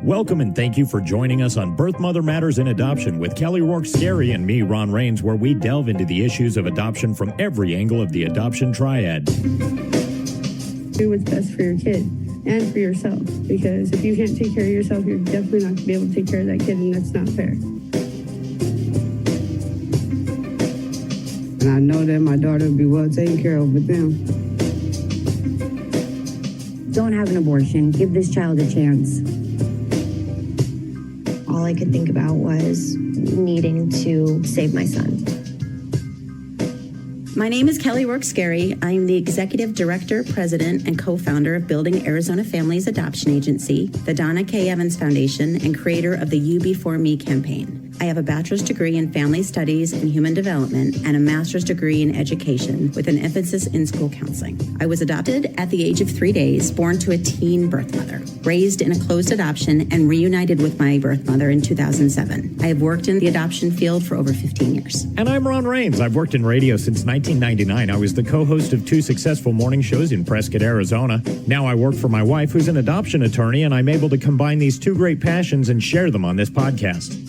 Welcome and thank you for joining us on Birth Mother Matters in Adoption with Kelly Rourke-Scary and me, Ron Rains, where we delve into the issues of adoption from every angle of the adoption triad. Do what's best for your kid and for yourself, because if you can't take care of yourself, you're definitely not going to be able to take care of that kid, and that's not fair. And I know that my daughter will be well taken care of with them. Don't have an abortion. Give this child a chance. All I could think about was needing to save my son. My name is Kelly Rourke-Scary. I am the Executive Director, President, and co-founder of Building Arizona Families Adoption Agency, the Donna K. Evans Foundation, and creator of the You Before Me campaign. I have a bachelor's degree in family studies and human development and a master's degree in education with an emphasis in school counseling. I was adopted at the age of 3 days, born to a teen birth mother, raised in a closed adoption, and reunited with my birth mother in 2007. I have worked in the adoption field for over 15 years. And I'm Ron Rains. I've worked in radio since 1999. I was the co-host of 2 successful morning shows in Prescott, Arizona. Now I work for my wife, who's an adoption attorney, and I'm able to combine these 2 great passions and share them on this podcast.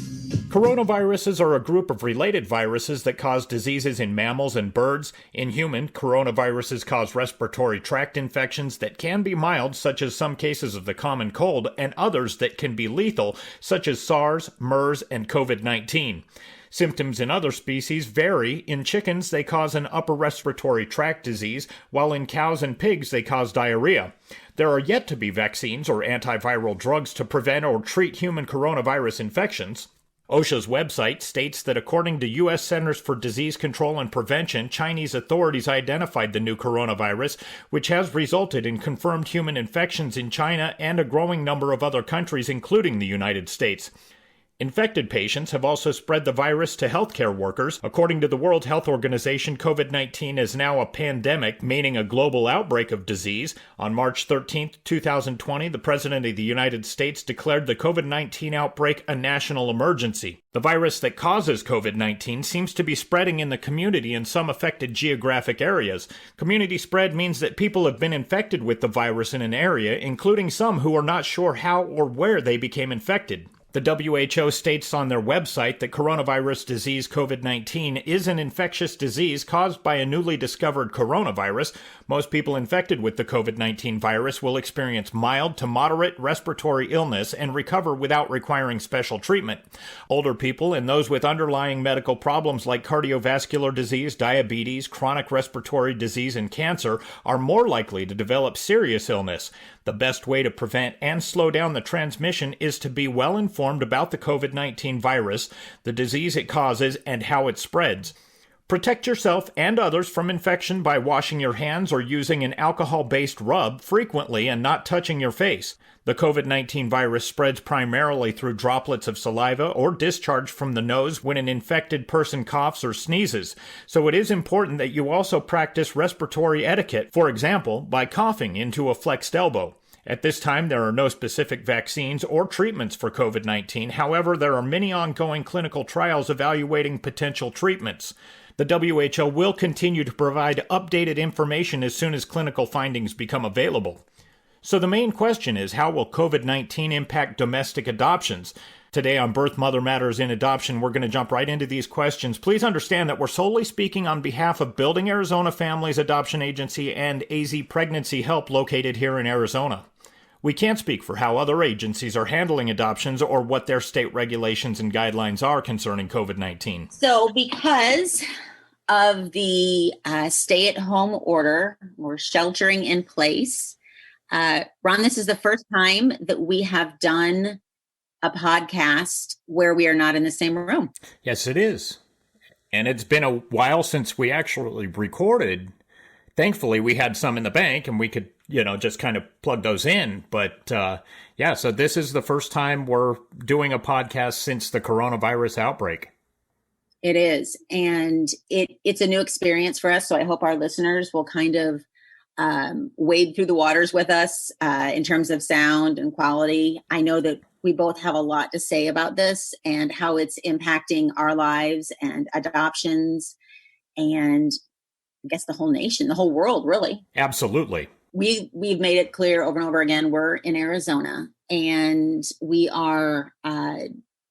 Coronaviruses are a group of related viruses that cause diseases in mammals and birds. In human, coronaviruses cause respiratory tract infections that can be mild, such as some cases of the common cold, and others that can be lethal, such as SARS, MERS, and COVID-19. Symptoms in other species vary. In chickens, they cause an upper respiratory tract disease, while in cows and pigs, they cause diarrhea. There are yet to be vaccines or antiviral drugs to prevent or treat human coronavirus infections. OSHA's website states that according to U.S. Centers for Disease Control and Prevention, Chinese authorities identified the new coronavirus, which has resulted in confirmed human infections in China and a growing number of other countries, including the United States. Infected patients have also spread the virus to healthcare workers. According to the World Health Organization, COVID-19 is now a pandemic, meaning a global outbreak of disease. On March 13, 2020, the President of the United States declared the COVID-19 outbreak a national emergency. The virus that causes COVID-19 seems to be spreading in the community in some affected geographic areas. Community spread means that people have been infected with the virus in an area, including some who are not sure how or where they became infected. The WHO states on their website that coronavirus disease COVID-19 is an infectious disease caused by a newly discovered coronavirus. Most people infected with the COVID-19 virus will experience mild to moderate respiratory illness and recover without requiring special treatment. Older people and those with underlying medical problems like cardiovascular disease, diabetes, chronic respiratory disease, and cancer are more likely to develop serious illness. The best way to prevent and slow down the transmission is to be well informed about the COVID-19 virus, the disease it causes, and how it spreads. Protect yourself and others from infection by washing your hands or using an alcohol-based rub frequently and not touching your face. The COVID-19 virus spreads primarily through droplets of saliva or discharge from the nose when an infected person coughs or sneezes. So it is important that you also practice respiratory etiquette, for example, by coughing into a flexed elbow. At this time, there are no specific vaccines or treatments for COVID-19. However, there are many ongoing clinical trials evaluating potential treatments. The WHO will continue to provide updated information as soon as clinical findings become available. So the main question is, how will COVID-19 impact domestic adoptions? Today on Birth Mother Matters in Adoption, we're going to jump right into these questions. Please understand that we're solely speaking on behalf of Building Arizona Families Adoption Agency and AZ Pregnancy Help located here in Arizona. We can't speak for how other agencies are handling adoptions or what their state regulations and guidelines are concerning COVID-19. So because of the stay-at-home order, we're sheltering in place. Ron, this is the first time that we have done a podcast where we are not in the same room. Yes, it is. And it's been a while since we actually recorded. Thankfully, we had some in the bank and we could, just kind of plug those in. But so this is the first time we're doing a podcast since the coronavirus outbreak. It is. And it's a new experience for us. So I hope our listeners will kind of wade through the waters with us in terms of sound and quality. I know that we both have a lot to say about this and how it's impacting our lives and adoptions and I guess the whole nation, the whole world, really. Absolutely. we've made it clear over and over again, we're in Arizona, and we are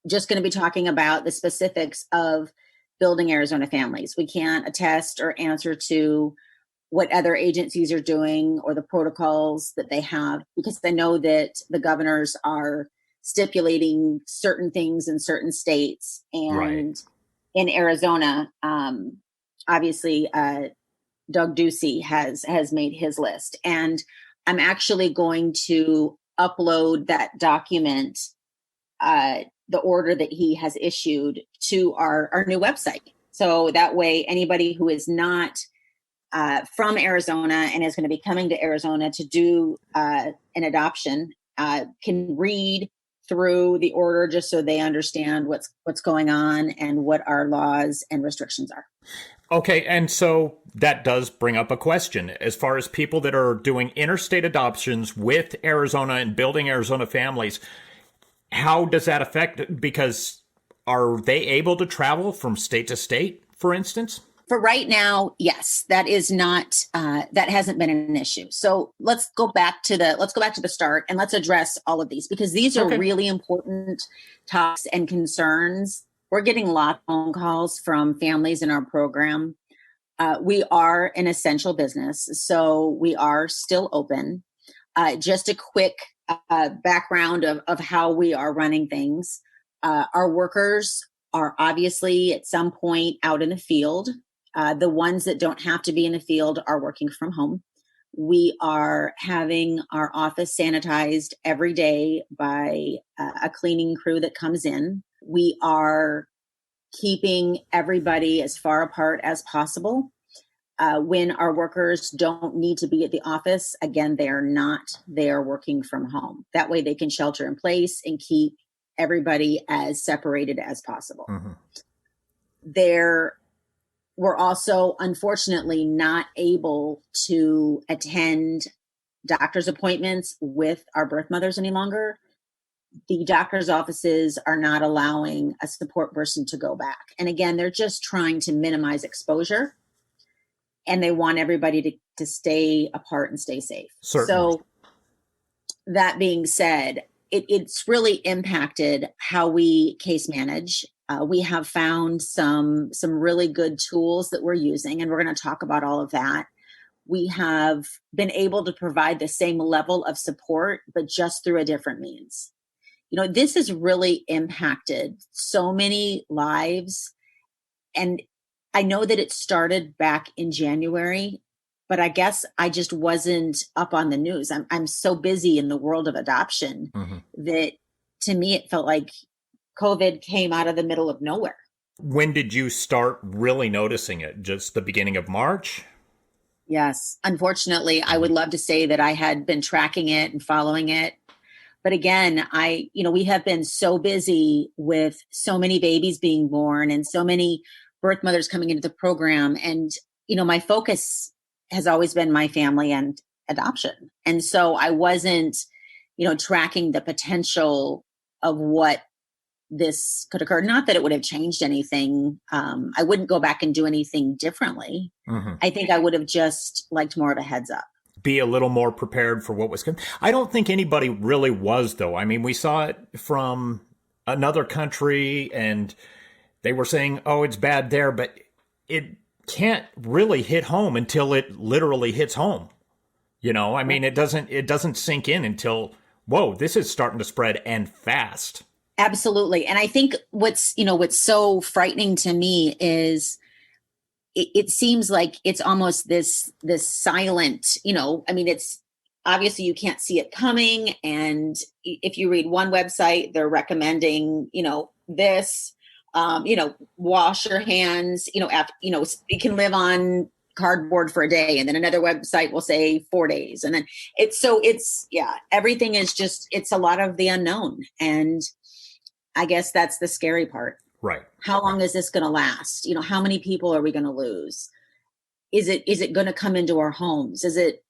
just going to be talking about the specifics of building Arizona families. We can't attest or answer to what other agencies are doing or the protocols that they have, because I know that the governors are stipulating certain things in certain states. And in Arizona, obviously, Doug Ducey has made his list. And I'm actually going to upload that document, the order that he has issued, to our new website. So that way, anybody who is not from Arizona and is going to be coming to Arizona to do an adoption can read through the order, just so they understand what's going on and what our laws and restrictions are. Okay, and so that does bring up a question. As far as people that are doing interstate adoptions with Arizona and building Arizona families, how does that affect? Because are they able to travel from state to state, for instance? For right now, yes, that is not that hasn't been an issue. So let's go back to the start, and let's address all of these, because these are really important topics and concerns. We're getting a lot of phone calls from families in our program. We are an essential business, so we are still open. Just a quick background of how we are running things. Our workers are obviously at some point out in the field. The ones that don't have to be in the field are working from home. We are having our office sanitized every day by a cleaning crew that comes in. We are keeping everybody as far apart as possible. When our workers don't need to be at the office, again, they are not. They are working from home. That way they can shelter in place and keep everybody as separated as possible. We're also, unfortunately, not able to attend doctor's appointments with our birth mothers any longer. The doctor's offices are not allowing a support person to go back. And again, they're just trying to minimize exposure, and they want everybody to stay apart and stay safe. Certainly. So that being said, it's really impacted how we case manage. We have found some really good tools that we're using, and we're going to talk about all of that. We have been able to provide the same level of support, but just through a different means. You know, this has really impacted so many lives. And I know that it started back in January, but I guess I just wasn't up on the news. I'm so busy in the world of adoption that, to me, it felt like COVID came out of the middle of nowhere. When did you start really noticing it? Just the beginning of March? Yes. Unfortunately, I would love to say that I had been tracking it and following it. But again, we have been so busy with so many babies being born and so many birth mothers coming into the program. And, my focus has always been my family and adoption. And so I wasn't, tracking the potential of what this could occur. Not that it would have changed anything. I wouldn't go back and do anything differently. I think I would have just liked more of a heads up. Be a little more prepared for what was coming. I don't think anybody really was, though. I mean, we saw it from another country and they were saying, oh, it's bad there, but it can't really hit home until it literally hits home. I mean, it doesn't sink in until, whoa, this is starting to spread and fast. Absolutely. And I think what's so frightening to me is it seems like it's almost this silent, it's obviously you can't see it coming. And if you read one website, they're recommending, this, wash your hands, after, you can live on cardboard for a day. And then another website will say 4 days. And then everything is just, it's a lot of the unknown. And I guess that's the scary part. Right. How long is this going to last? How many people are we going to lose? Is it going to come into our homes? Is it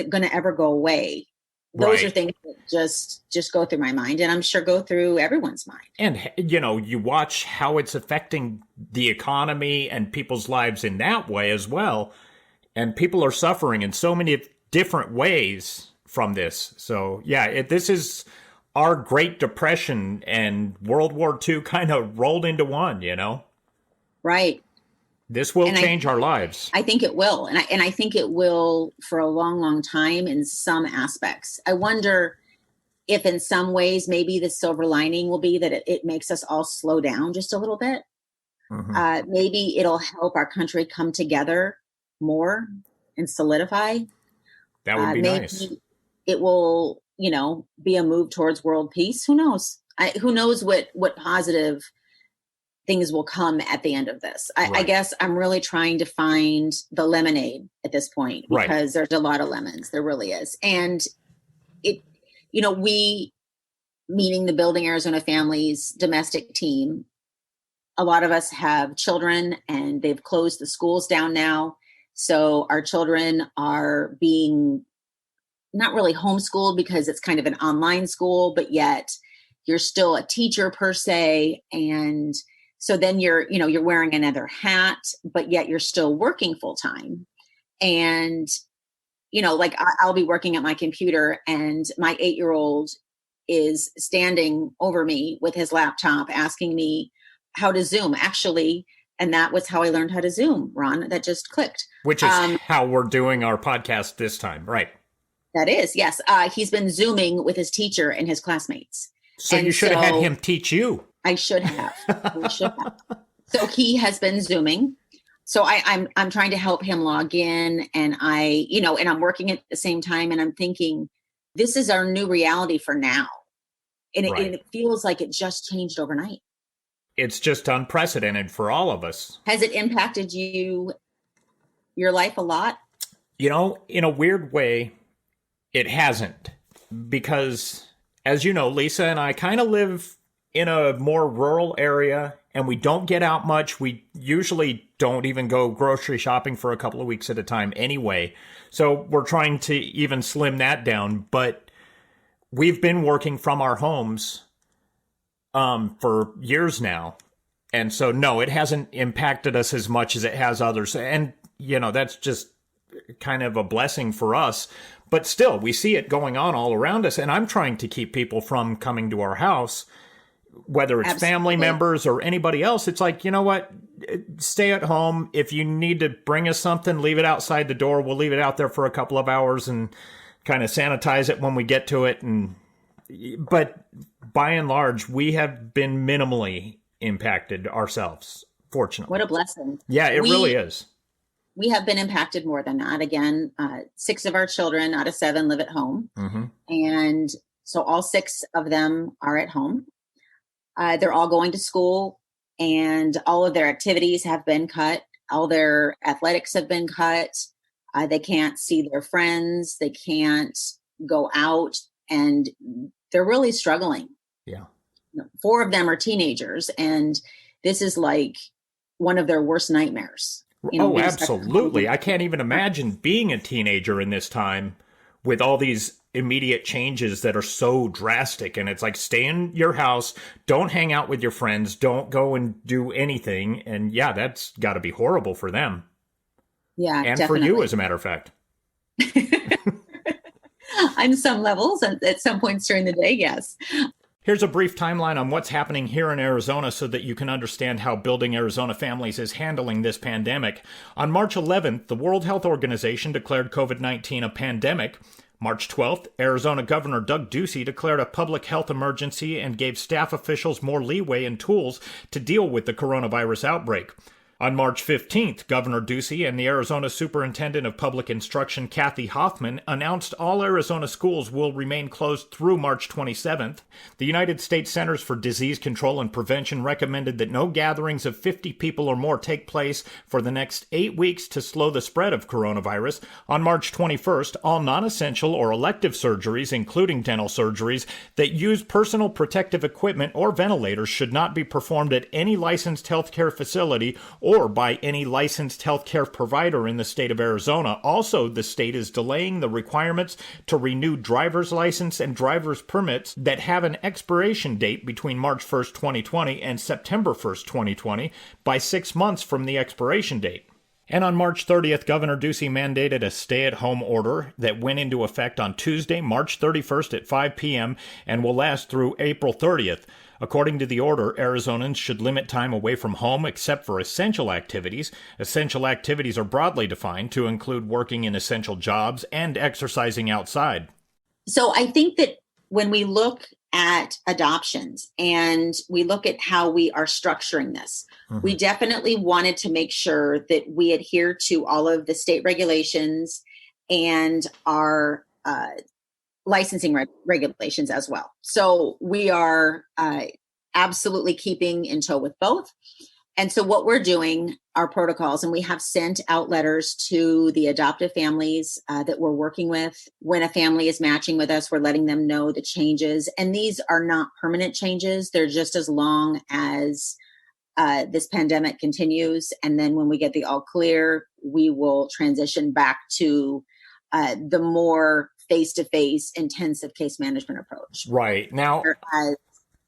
going to ever go away? Those are things that just go through my mind, and I'm sure go through everyone's mind. And, you watch how it's affecting the economy and people's lives in that way as well. And people are suffering, and so many different ways from this. So, yeah, this is our Great Depression and World War II kind of rolled into one, you know? Right. This will change our lives. I think it will. And I think it will for a long, long time in some aspects. I wonder if in some ways maybe the silver lining will be that it makes us all slow down just a little bit. Mm-hmm. Maybe it'll help our country come together more and solidify. That would be nice. It will, be a move towards world peace. Who knows? Who knows what positive things will come at the end of this. I guess I'm really trying to find the lemonade at this point because there's a lot of lemons. There really is. And we, meaning the Building Arizona Families domestic team, a lot of us have children and they've closed the schools down now. So our children are being not really homeschooled because it's kind of an online school, but yet you're still a teacher per se. And so then you're wearing another hat, but yet you're still working full time. And, I'll be working at my computer and my 8-year-old is standing over me with his laptop asking me how to Zoom actually. And that was how I learned how to Zoom, Ron. That just clicked. Which is how we're doing our podcast this time. Right. That is. Yes. He's been Zooming with his teacher and his classmates. So you should have had him teach you. I should have. So he has been Zooming. So I'm trying to help him log in and and I'm working at the same time and I'm thinking, this is our new reality for now. And it feels like it just changed overnight. It's just unprecedented for all of us. Has it impacted your life a lot? In a weird way, it hasn't. Because, as you know, Lisa and I kind of live in a more rural area and we don't get out much. We usually don't even go grocery shopping for a couple of weeks at a time anyway. So we're trying to even slim that down. But we've been working from our homes for years now. And so, no, it hasn't impacted us as much as it has others. And, that's just kind of a blessing for us. But still, we see it going on all around us. And I'm trying to keep people from coming to our house, whether it's family members or anybody else. It's like, you know what? Stay at home. If you need to bring us something, leave it outside the door. We'll leave it out there for a couple of hours and kind of sanitize it when we get to it. But by and large, we have been minimally impacted ourselves, fortunately. What a blessing. Yeah, it really is. We have been impacted more than that. Again, 6 of our children out of 7 live at home. Mm-hmm. And so all 6 of them are at home. They're all going to school and all of their activities have been cut. All their athletics have been cut. They can't see their friends. They can't go out and they're really struggling. Yeah. 4 of them are teenagers and this is like one of their worst nightmares. Oh, absolutely. I can't even imagine being a teenager in this time with all these immediate changes that are so drastic. And it's like, stay in your house, don't hang out with your friends, don't go and do anything. And yeah, that's got to be horrible for them. Yeah, and definitely. For you, as a matter of fact. On some levels, at some points during the day, yes. Here's a brief timeline on what's happening here in Arizona so that you can understand how Building Arizona Families is handling this pandemic. On March 11th, the World Health Organization declared COVID-19 a pandemic. March 12th, Arizona Governor Doug Ducey declared a public health emergency and gave staff officials more leeway and tools to deal with the coronavirus outbreak. On March 15th, Governor Ducey and the Arizona Superintendent of Public Instruction, Kathy Hoffman, announced all Arizona schools will remain closed through March 27th. The United States Centers for Disease Control and Prevention recommended that no gatherings of 50 people or more take place for the next 8 weeks to slow the spread of coronavirus. On March 21st, all non-essential or elective surgeries, including dental surgeries, that use personal protective equipment or ventilators should not be performed at any licensed healthcare facility or by any licensed healthcare provider in the state of Arizona. Also, the state is delaying the requirements to renew driver's license and driver's permits that have an expiration date between March 1st, 2020 and September 1st, 2020 by 6 months from the expiration date. And on March 30th, Governor Ducey mandated a stay-at-home order that went into effect on Tuesday, March 31st at 5 p.m. and will last through April 30th. According to the order, Arizonans should limit time away from home except for essential activities. Essential activities are broadly defined to include working in essential jobs and exercising outside. So I think that when we look at adoptions and we look at how we are structuring this, we definitely wanted to make sure that we adhere to all of the state regulations and our licensing regulations as well. So we are absolutely keeping in tow with both. And so what we're doing, our protocols, and we have sent out letters to the adoptive families that we're working with. When a family is matching with us, we're letting them know the changes. And these are not permanent changes. They're just as long as this pandemic continues. And then when we get the all clear, we will transition back to the more face-to-face intensive case management approach. Right. Now,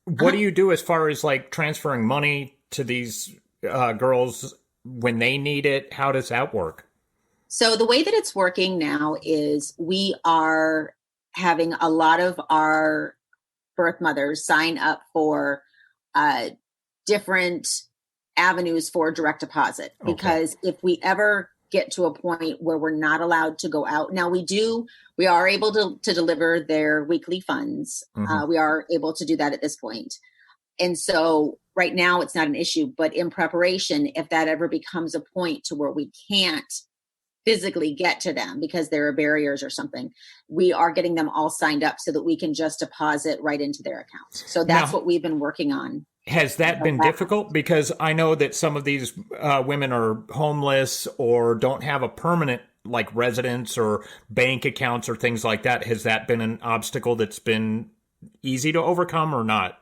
what do you do as far as like transferring money to these girls when they need it? How does that work? So the way that it's working now is we are having a lot of our birth mothers sign up for different avenues for direct deposit, because if we ever get to a point where we're not allowed to go out, now we are able to deliver their weekly funds. We are able to do that at this point. And so right now it's not an issue, but in preparation, if that ever becomes a point to where we can't physically get to them because there are barriers or something, we are getting them all signed up so that we can just deposit right into their accounts. So that's what we've been working on. Has that been difficult? Because I know that some of these women are homeless or don't have a permanent like residence or bank accounts or things like that. Has that been an obstacle that's been easy to overcome or not?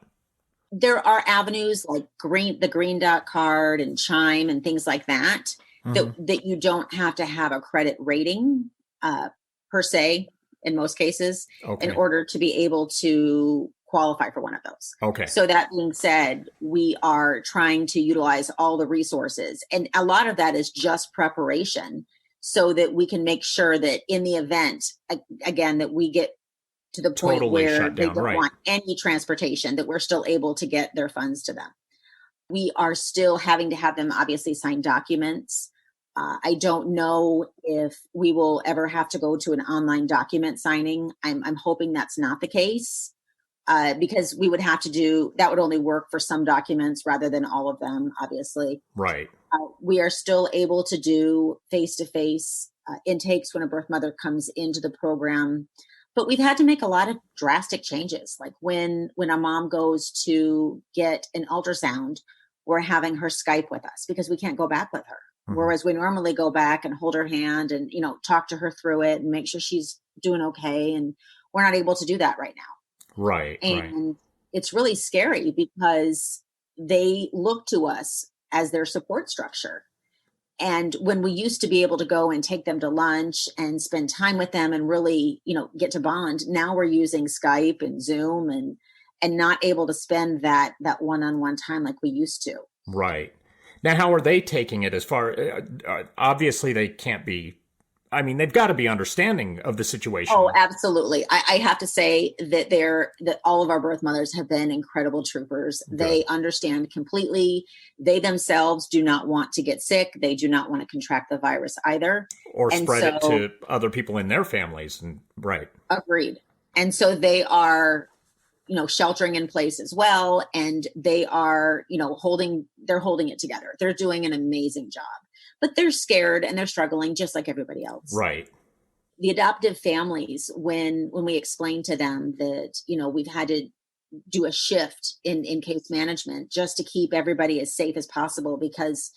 There are avenues like the Green Dot card and Chime and things like that, that you don't have to have a credit rating per se in most cases in order to be able to qualify for one of those. Okay. So that being said, we are trying to utilize all the resources, and a lot of that is just preparation so that we can make sure that in the event, again, that we get to the point where they don't want any transportation, that we're still able to get their funds to them. We are still having to have them obviously sign documents. I don't know if we will ever have to go to an online document signing. I'm hoping that's not the case, because we would have to do, that would only work for some documents rather than all of them, obviously. Right. We are still able to do face-to-face intakes when a birth mother comes into the program. But we've had to make a lot of drastic changes. Like when a mom goes to get an ultrasound, we're having her Skype with us because we can't go back with her. Whereas we normally go back and hold her hand and, talk to her through it and make sure she's doing okay. And we're not able to do that right now. Right. And it's really scary because they look to us as their support structure. And when we used to be able to go and take them to lunch and spend time with them and really, get to bond, now we're using Skype and Zoom and not able to spend that one-on-one time like we used to. Right. Now, how are they taking it as far, obviously they can't be, they've got to be understanding of the situation. Oh, absolutely. I have to say that all of our birth mothers have been incredible troopers. Good. They understand completely. They themselves do not want to get sick. They do not want to contract the virus either. Or spread it to other people in their families. Right. Agreed. And so they are, sheltering in place as well. And they are, they're holding it together. They're doing an amazing job. But they're scared and they're struggling just like everybody else. Right. The adoptive families, when we explain to them that, we've had to do a shift in case management just to keep everybody as safe as possible, because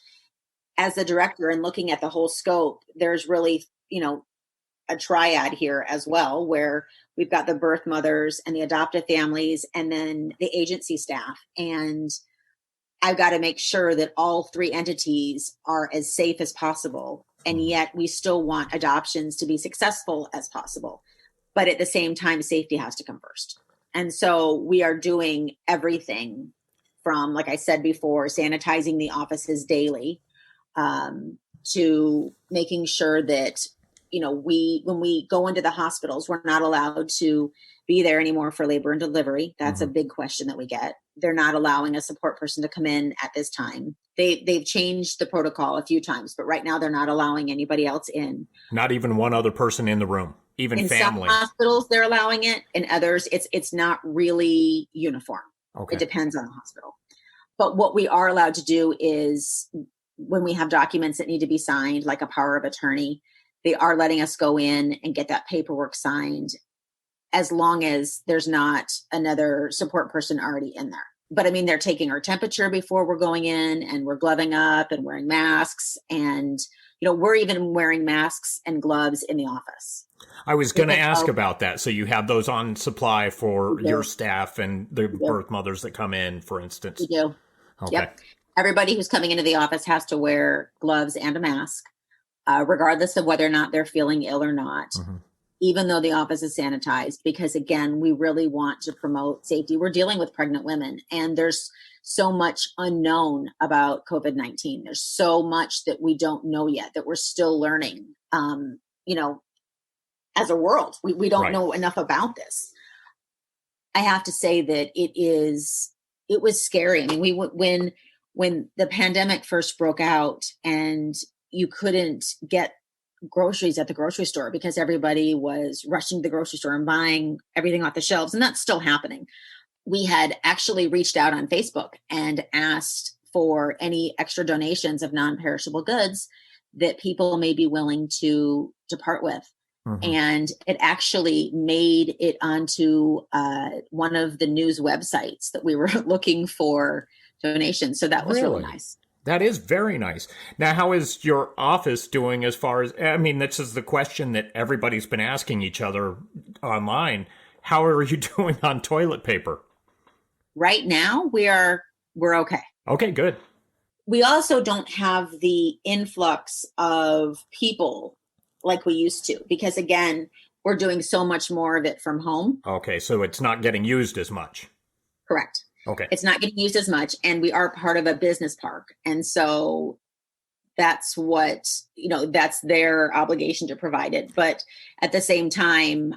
as the director and looking at the whole scope, there's really, a triad here as well, where we've got the birth mothers and the adoptive families and then the agency staff. And I've got to make sure that all three entities are as safe as possible. And yet we still want adoptions to be successful as possible. But at the same time, safety has to come first. And so we are doing everything from, like I said before, sanitizing the offices daily, to making sure that, when we go into the hospitals, we're not allowed to be there anymore for labor and delivery. That's a big question that we get. They're not allowing a support person to come in at this time. They've changed the protocol a few times, but right now they're not allowing anybody else in. Not even one other person in the room, even in family. Some hospitals they're allowing it, in others it's not really uniform. Okay. It depends on the hospital. But what we are allowed to do is when we have documents that need to be signed, like a power of attorney, they are letting us go in and get that paperwork signed, as long as there's not another support person already in there. But I mean, they're taking our temperature before we're going in, and we're gloving up and wearing masks. And, we're even wearing masks and gloves in the office. I was going to ask about that. So you have those on supply for your staff and the birth mothers that come in, for instance? We do. Okay. Yep. Everybody who's coming into the office has to wear gloves and a mask, regardless of whether or not they're feeling ill or not. Even though the office is sanitized, because again, we really want to promote safety. We're dealing with pregnant women, and there's so much unknown about COVID-19. There's so much that we don't know yet, that we're still learning. As a world, we don't know enough about this. I have to say that it was scary. I mean, when the pandemic first broke out and you couldn't get groceries at the grocery store because everybody was rushing to the grocery store and buying everything off the shelves, and that's still happening. We had actually reached out on Facebook and asked for any extra donations of non-perishable goods that people may be willing to part with. And it actually made it onto one of the news websites that we were looking for donations. So that was really nice. That is very nice. Now, how is your office doing as far as, this is the question that everybody's been asking each other online. How are you doing on toilet paper? Right now, we're okay. Okay, good. We also don't have the influx of people like we used to, because again, we're doing so much more of it from home. Okay, so it's not getting used as much. Correct. Okay. It's not getting used as much, and we are part of a business park. And so that's what, that's their obligation to provide it. But at the same time,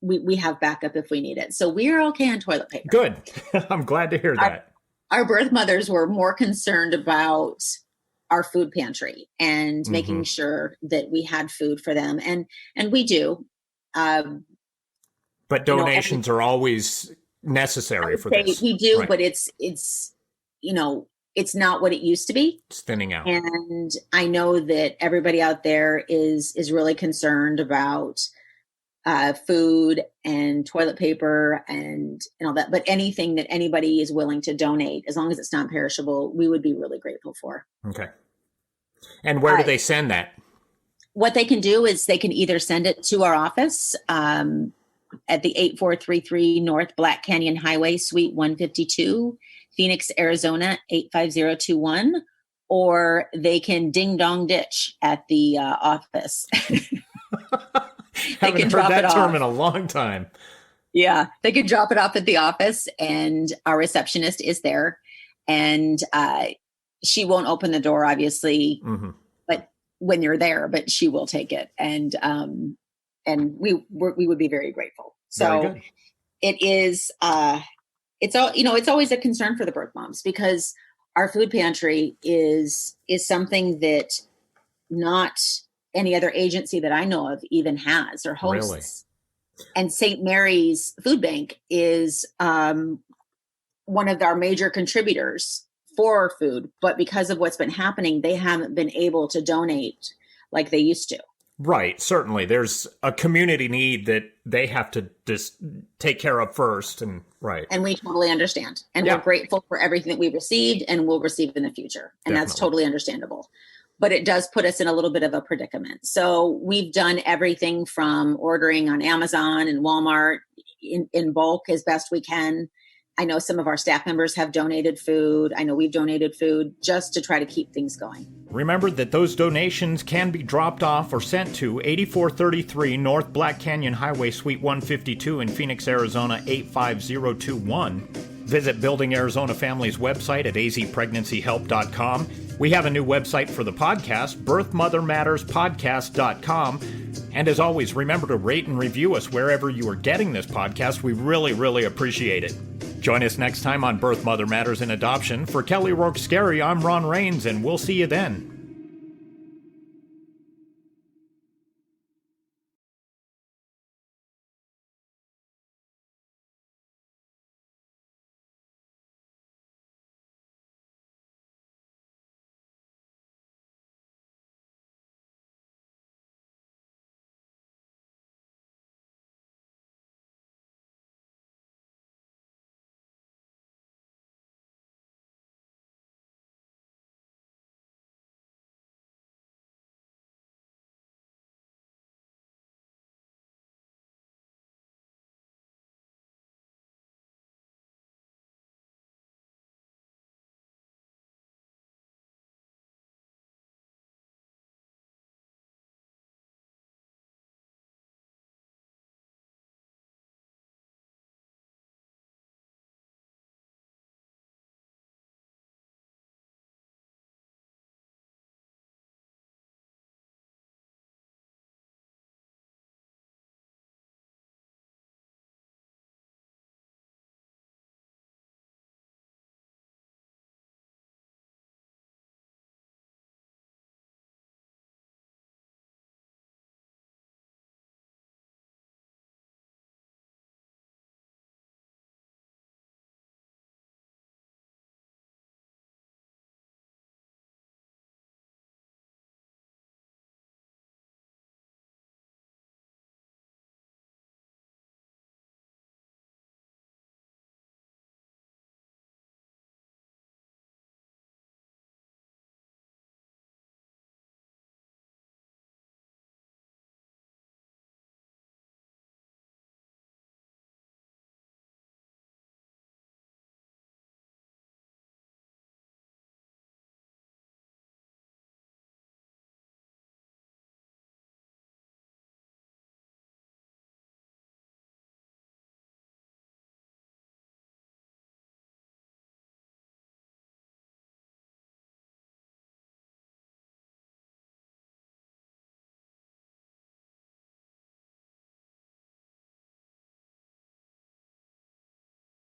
we have backup if we need it. So we are okay on toilet paper. Good. I'm glad to hear that. Our birth mothers were more concerned about our food pantry and making sure that we had food for them. And we do. But donations are always necessary for this. We do, but it's not what it used to be. It's thinning out. And I know that everybody out there is really concerned about food and toilet paper and all that. But anything that anybody is willing to donate, as long as it's not perishable, we would be really grateful for. Okay. And where do they send that? What they can do is they can either send it to our office at the 8433 North Black Canyon Highway, Suite 152, Phoenix, Arizona, 85021, or they can ding dong ditch at the office. Haven't heard that term in a long time. Yeah, they can drop it off at the office, and our receptionist is there, and she won't open the door, obviously, but when you're there, but she will take it, and we would be very grateful. So it is, it's always a concern for the birth moms, because our food pantry is something that not any other agency that I know of even has or hosts. Really? And St. Mary's Food Bank is one of our major contributors for food, but because of what's been happening, they haven't been able to donate like they used to. Right. Certainly. There's a community need that they have to just take care of first. And right. And we totally understand. And we're grateful for everything that we've received and will receive in the future. And that's totally understandable. But it does put us in a little bit of a predicament. So we've done everything from ordering on Amazon and Walmart in bulk as best we can. I know some of our staff members have donated food. I know we've donated food just to try to keep things going. Remember that those donations can be dropped off or sent to 8433 North Black Canyon Highway, Suite 152 in Phoenix, Arizona, 85021. Visit Building Arizona Family's website at azpregnancyhelp.com. We have a new website for the podcast, birthmothermatterspodcast.com. And as always, remember to rate and review us wherever you are getting this podcast. We really, really appreciate it. Join us next time on Birth Mother Matters in Adoption. For Kelly Rourke-Scary, I'm Ron Rains, and we'll see you then.